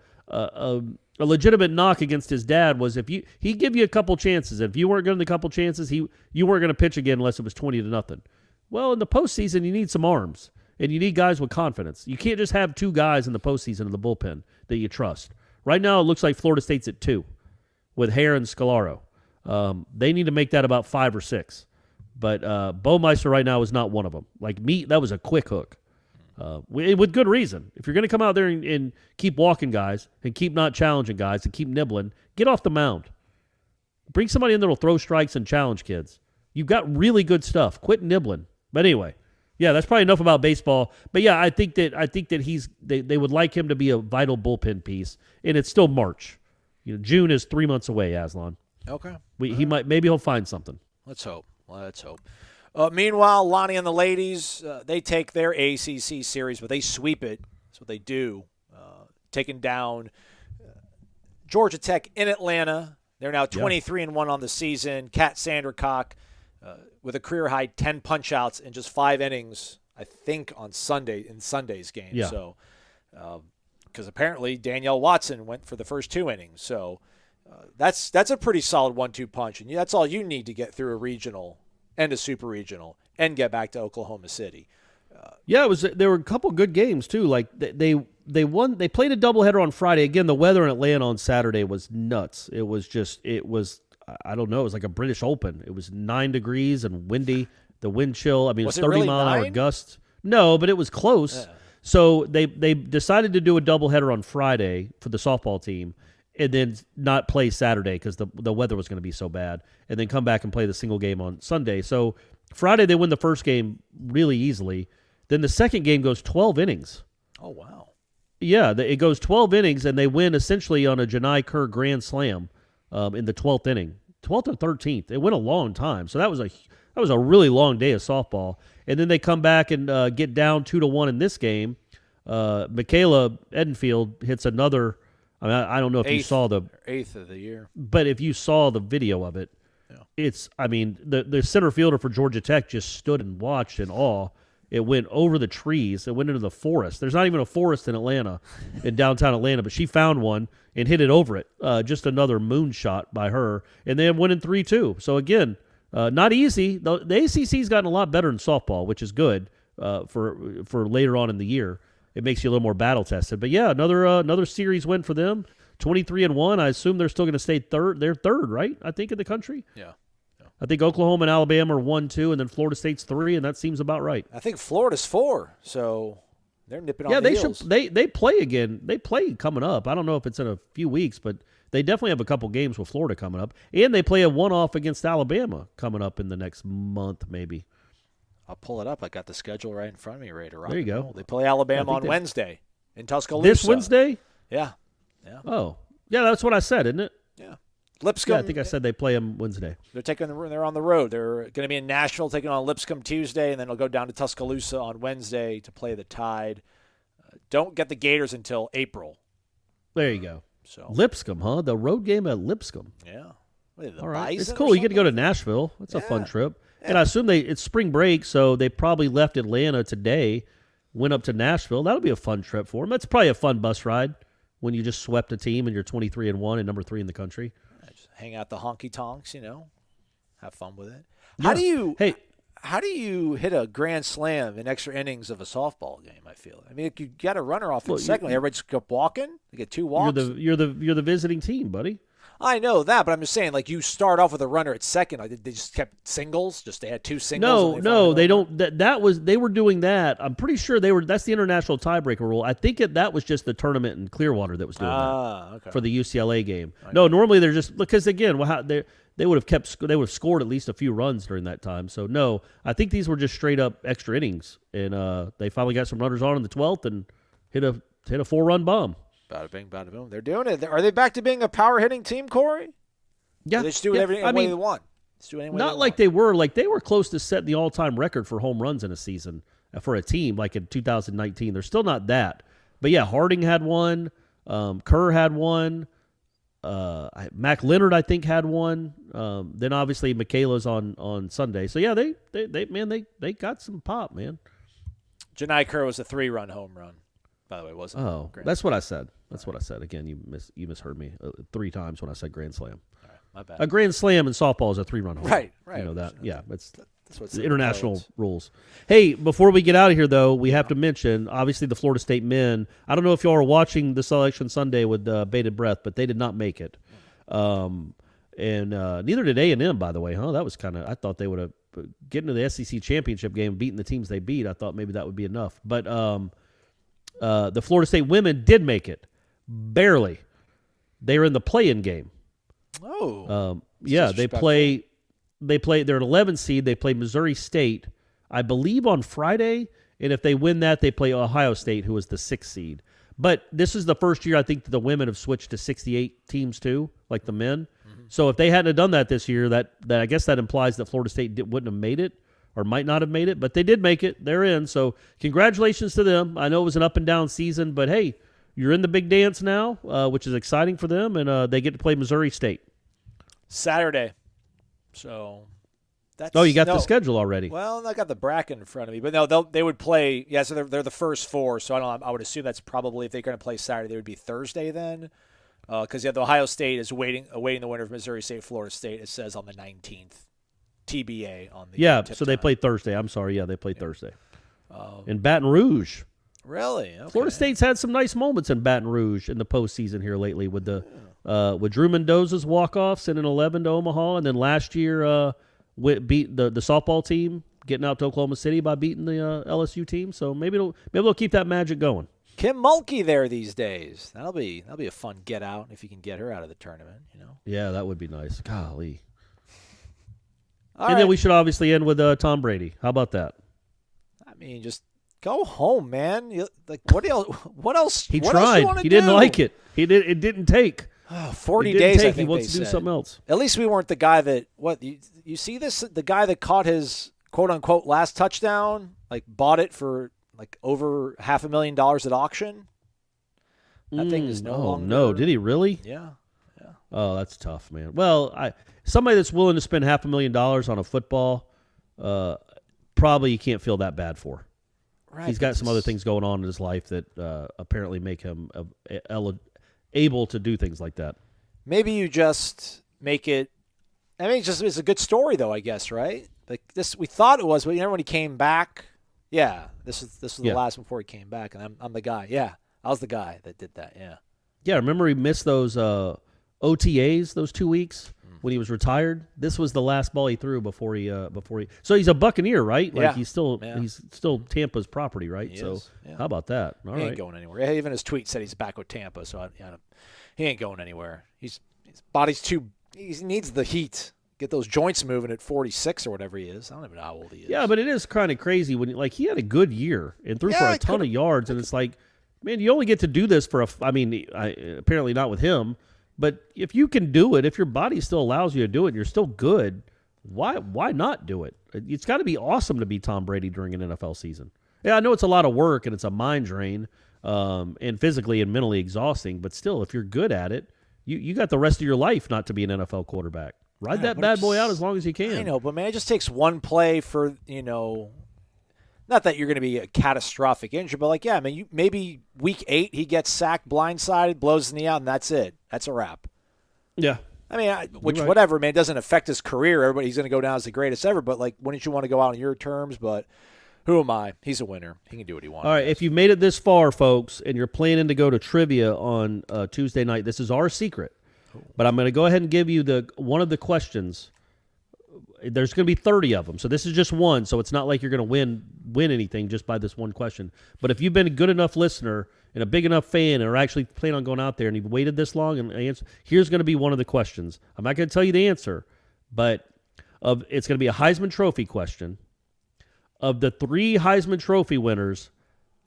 legitimate knock against his dad was he'd give you a couple chances. If you weren't getting the couple chances, you weren't going to pitch again unless it was 20-0. Well, in the postseason, you need some arms, and you need guys with confidence. You can't just have 2 guys in the postseason in the bullpen that you trust. Right now, it looks like Florida State's at 2 with Hare and Scalaro. They need to make that about 5 or 6. But Baumeister right now is not one of them. Like that was a quick hook. With good reason. If you're going to come out there and keep walking guys and keep not challenging guys and keep nibbling, get off the mound. Bring somebody in that will throw strikes and challenge kids. You've got really good stuff. Quit nibbling. But anyway, yeah, that's probably enough about baseball. But yeah, I think that they would like him to be a vital bullpen piece, and it's still March. June is 3 months away, Aslan. Okay. Maybe he'll find something. Let's hope. Let's hope. Meanwhile, Lonnie and the ladies, they take their ACC series, but they sweep it. That's what they do. Taking down Georgia Tech in Atlanta. They're now 23-1 on the season. Kat Sandercock with a career-high 10 punch-outs in just 5 innings, I think, in Sunday's game. Yeah. So, because apparently Danielle Watson went for the first 2 innings. So, that's a pretty solid 1-2 punch, and that's all you need to get through a regional and a super regional and get back to Oklahoma City. There were a couple good games too. Like they played a doubleheader on Friday. Again, the weather in Atlanta on Saturday was nuts. It was I don't know. It was like a British Open. It was 9 degrees and windy. The wind chill. I mean, was it was 30 really mile an hour 9? gusts. No, but it was close. Yeah. So they decided to do a doubleheader on Friday for the softball team, and then not play Saturday because the weather was going to be so bad, and then come back and play the single game on Sunday. So Friday they win the first game really easily. Then the second game goes 12 innings. Oh, wow. Yeah, it goes 12 innings, and they win essentially on a Janai Kerr grand slam in the 12th inning. 12th or 13th. It went a long time. So that was a really long day of softball. And then they come back and get down 2-1 in this game. Michaela Edenfield hits another. I mean, I don't know if you saw the 8th of the year, but if you saw the video of it, it's. I mean, the center fielder for Georgia Tech just stood and watched in awe. It went over the trees. It went into the forest. There's not even a forest in Atlanta, in downtown Atlanta, but she found one and hit it over it. Just another moonshot by her, and they went in 3-2. So again, not easy. The ACC's gotten a lot better in softball, which is good for later on in the year. It makes you a little more battle tested. But yeah, another series win for them. 23-1. I assume they're still going to stay third. They're third, right? I think in the country. Yeah. I think Oklahoma and Alabama are 1-2, and then Florida State's 3, and that seems about right. I think Florida's 4, so they're nipping on the heels. They play again. They play coming up. I don't know if it's in a few weeks, but they definitely have a couple games with Florida coming up, and they play a one-off against Alabama coming up in the next month, maybe. I'll pull it up. I got the schedule right in front of me, Ray. There you go. They play Alabama on Wednesday in Tuscaloosa. This Wednesday? Yeah. Oh, yeah. That's what I said, isn't it? Yeah. Lipscomb. Yeah, I think I said they play them Wednesday. They're on the road. They're going to be in Nashville taking on Lipscomb Tuesday, and then they'll go down to Tuscaloosa on Wednesday to play the Tide. Don't get the Gators until April. There you go. So Lipscomb, huh? The road game at Lipscomb. Yeah. All right. It's cool. You get to go to Nashville. That's a fun trip. Yeah. And I assume it's spring break, so they probably left Atlanta today, went up to Nashville. That'll be a fun trip for them. That's probably a fun bus ride when you just swept a team and you're 23-1 and number 3 in the country. Just hang out the honky tonks, have fun with it. How do you how do you hit a grand slam in extra innings of a softball game? I feel. I mean, you got a runner off in the second. Everybody just kept walking. You get 2 walks. You're the visiting team, buddy. I know that, but I'm just saying, like, you start off with a runner at second. Like, they just kept singles. They had 2 singles. No, they don't. They were doing that. I'm pretty sure they were. That's the international tiebreaker rule. I think that was just the tournament in Clearwater that was doing that okay. for the UCLA game. No, normally they're just because again, they would have scored at least a few runs during that time. So no, I think these were just straight up extra innings, and they finally got some runners on in the 12th and hit a 4-run bomb. Bada bing, bada boom. They're doing it. Are they back to being a power hitting team, Corey? Yeah, or they just do everything any way they want. Not like they were. Like they were close to setting the all-time record for home runs in a season for a team, like in 2019. They're still not that, but yeah, Harding had one. Kerr had one. Mac Leonard, I think, had one. Then obviously Michaela's on Sunday. So yeah, they got some pop, man. Janai Kerr was a 3-run home run, by the way, wasn't it? Oh, that's what I said. That's what I said. Again, you misheard me 3 times when I said grand slam. All right, my bad. A grand slam in softball is a 3-run home run. Right. You know that. Yeah, that's what's the international rules. Hey, before we get out of here, though, we have to mention, obviously, the Florida State men. I don't know if y'all are watching the Selection Sunday with bated breath, but they did not make it. And neither did A&M, by the way, huh? That was kind of – I thought they would have – getting to the SEC championship game, beating the teams they beat, I thought maybe that would be enough. But the Florida State women did make it. Barely. They were in the play-in game. Oh. Yeah, they play – they're an 11 seed. They play Missouri State, I believe, on Friday. And if they win that, they play Ohio State, who is the 6th seed. But this is the first year I think that the women have switched to 68 teams too, like the men. Mm-hmm. So if they hadn't have done that this year, that I guess that implies that Florida State wouldn't have made it or might not have made it. But they did make it. They're in. So congratulations to them. I know it was an up and down season, but hey, you're in the big dance now, which is exciting for them. And they get to play Missouri State. Saturday. So that's you got the schedule already. Well, I got the bracket in front of me, but no, they would play. Yeah, so they're the first 4. So I would assume that's probably if they're going to play Saturday, they would be Thursday then, because the Ohio State is awaiting the winner of Missouri State, Florida State. It says on the 19th, TBA on the so they play Thursday. I'm sorry, they play Thursday in Baton Rouge. Really? Okay. Florida State's had some nice moments in Baton Rouge in the postseason here lately with with Drew Mendoza's walk-off, sending 11 to Omaha, and then last year beat the softball team, getting out to Oklahoma City by beating the LSU team. So maybe they'll keep that magic going. Kim Mulkey there these days. That'll be a fun get out if you can get her out of the tournament. Yeah, that would be nice. Golly. All and right. then we should obviously end with Tom Brady. How about that? I mean, just go home, man. What else? He what tried. Else He didn't like it. It didn't take. 40 days. I think he wants to do something else. At least we weren't the guy that you see this the guy that caught his quote unquote last touchdown, like bought it for like over $500,000 at auction. That thing is no longer. No, did he really? Yeah. Oh, that's tough, man. Well, somebody that's willing to spend $500,000 on a football, probably you can't feel that bad for. Right. He's got some other things going on in his life that apparently make him able to do things like that. Maybe you just make it. I mean, it's a good story, though. I guess, right? Like this, we thought it was, but when he came back, this was the last one before he came back, and I'm the guy. Yeah, I was the guy that did that. Yeah. Remember he missed those OTAs those 2 weeks when he was retired. This was the last ball he threw before he. So he's a Buccaneer, right? Like he's still Tampa's property, right? How about that? He ain't going anywhere. Even his tweet said he's back with Tampa, so he ain't going anywhere. His body's too. He needs the heat. Get those joints moving at 46 or whatever he is. I don't even know how old he is. Yeah, but it is kind of crazy when he had a good year and threw for a ton of yards, and it's like, man, you only get to do this for apparently not with him. But if you can do it, if your body still allows you to do it, and you're still good, why not do it? It's got to be awesome to be Tom Brady during an NFL season. Yeah, I know it's a lot of work and it's a mind drain, and physically and mentally exhausting. But still, if you're good at it, you got the rest of your life not to be an NFL quarterback. Ride that bad boy out as long as you can. I know, but man, it just takes one play for not that you're going to be a catastrophic injury, but maybe week 8 he gets sacked, blindsided, blows his knee out, and that's it. That's a wrap. Yeah. I mean, Right. whatever, man, it doesn't affect his career. Everybody's going to go down as the greatest ever, but, like, wouldn't you want to go out on your terms? But who am I? He's a winner. He can do what he wants. All right, if you've made it this far, folks, and you're planning to go to trivia on Tuesday night, this is our secret. But I'm going to go ahead and give you one of the questions. There's going to be 30 of them, so this is just one. So it's not like you're going to win anything just by this one question. But if you've been a good enough listener and a big enough fan, and are actually planning on going out there, and you've waited this long and answer, here's going to be one of the questions. I'm not going to tell you the answer, but it's going to be a Heisman Trophy question. Of the 3 Heisman Trophy winners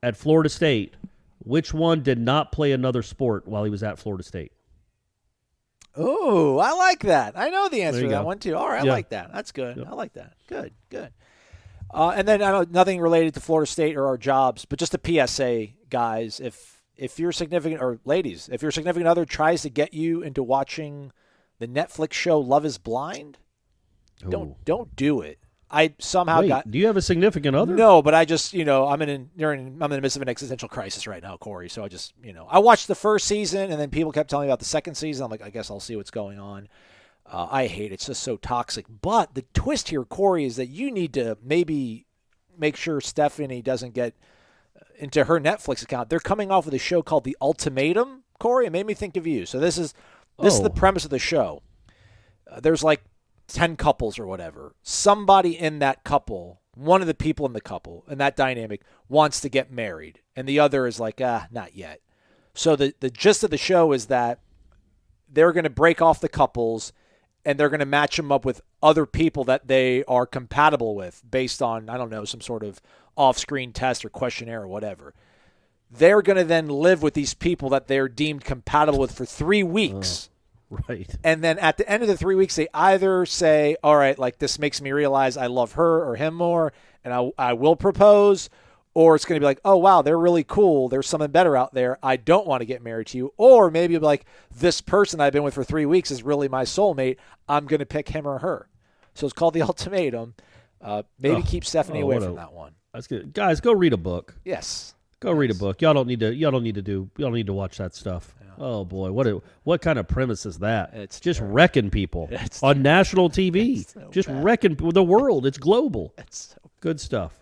at Florida State, which one did not play another sport while he was at Florida State? Oh, I like that. I know the answer to that go. one, too. All right, I Yeah. like that. That's good. Yep. I like that. Good. And then I know nothing related to Florida State or our jobs, but just a PSA, guys. If your significant, or ladies, if your significant other tries to get you into watching the Netflix show Love is Blind, don't do it. I somehow Do you have a significant other? No, but I just, I'm in the midst of an existential crisis right now, Corey. So I just, I watched the first season, and then people kept telling me about the second season. I'm like, I guess I'll see what's going on. I hate it. It's just so toxic. But the twist here, Corey, is that you need to maybe make sure Stephanie doesn't get into her Netflix account. They're coming off with a show called The Ultimatum, Corey. It made me think of you. So this is the premise of the show. There's like 10 couples or whatever. Somebody in that couple, one of the people in the couple, in that dynamic, wants to get married. And the other is like, not yet. So the gist of the show is that they're going to break off the couples and they're going to match them up with other people that they are compatible with based on, I don't know, some sort of off-screen test or questionnaire or whatever. They're going to then live with these people that they're deemed compatible with for 3 weeks. Right. And then at the end of the 3 weeks, they either say, all right, like this makes me realize I love her or him more, and I will propose, or it's going to be like, oh, wow, they're really cool. There's something better out there. I don't want to get married to you. Or maybe you'll be like, this person I've been with for 3 weeks is really my soulmate. I'm going to pick him or her. So it's called The Ultimatum. Maybe keep Stephanie away from that one. That's good. Guys, go read a book. Yes. Go read a book. Y'all don't need to watch that stuff. Yeah. Oh boy, what kind of premise is that? It's just terrible. Wrecking people on national TV. Wrecking the world. It's global. It's good stuff.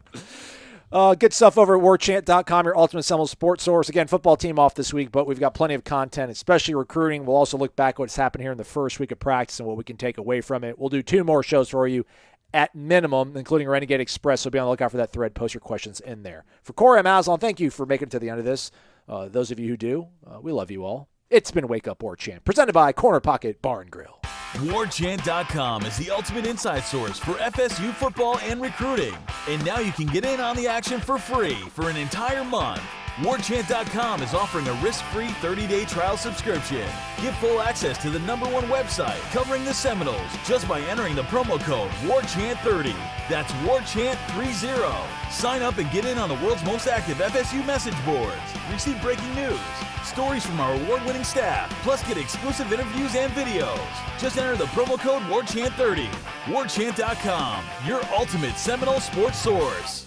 Good stuff over at warchant.com, your ultimate Seminoles sports source. Again, football team off this week, but we've got plenty of content, especially recruiting. We'll also look back at what's happened here in the first week of practice and what we can take away from it. We'll do 2 more shows for you at minimum, including Renegade Express. So be on the lookout for that thread. Post your questions in there. For Corey, I'm Aslan. Thank you for making it to the end of this. Those of you who do, we love you all. It's been Wake Up Warchant, presented by Corner Pocket Bar and Grill. Warchant.com is the ultimate inside source for FSU football and recruiting. And now you can get in on the action for free for an entire month. Warchant.com is offering a risk-free 30-day trial subscription. Get full access to the #1 website covering the Seminoles just by entering the promo code WARCHANT30. That's WARCHANT30. Sign up and get in on the world's most active FSU message boards. Receive breaking news, stories from our award-winning staff, plus get exclusive interviews and videos. Just enter the promo code WARCHANT30. Warchant.com, your ultimate Seminole sports source.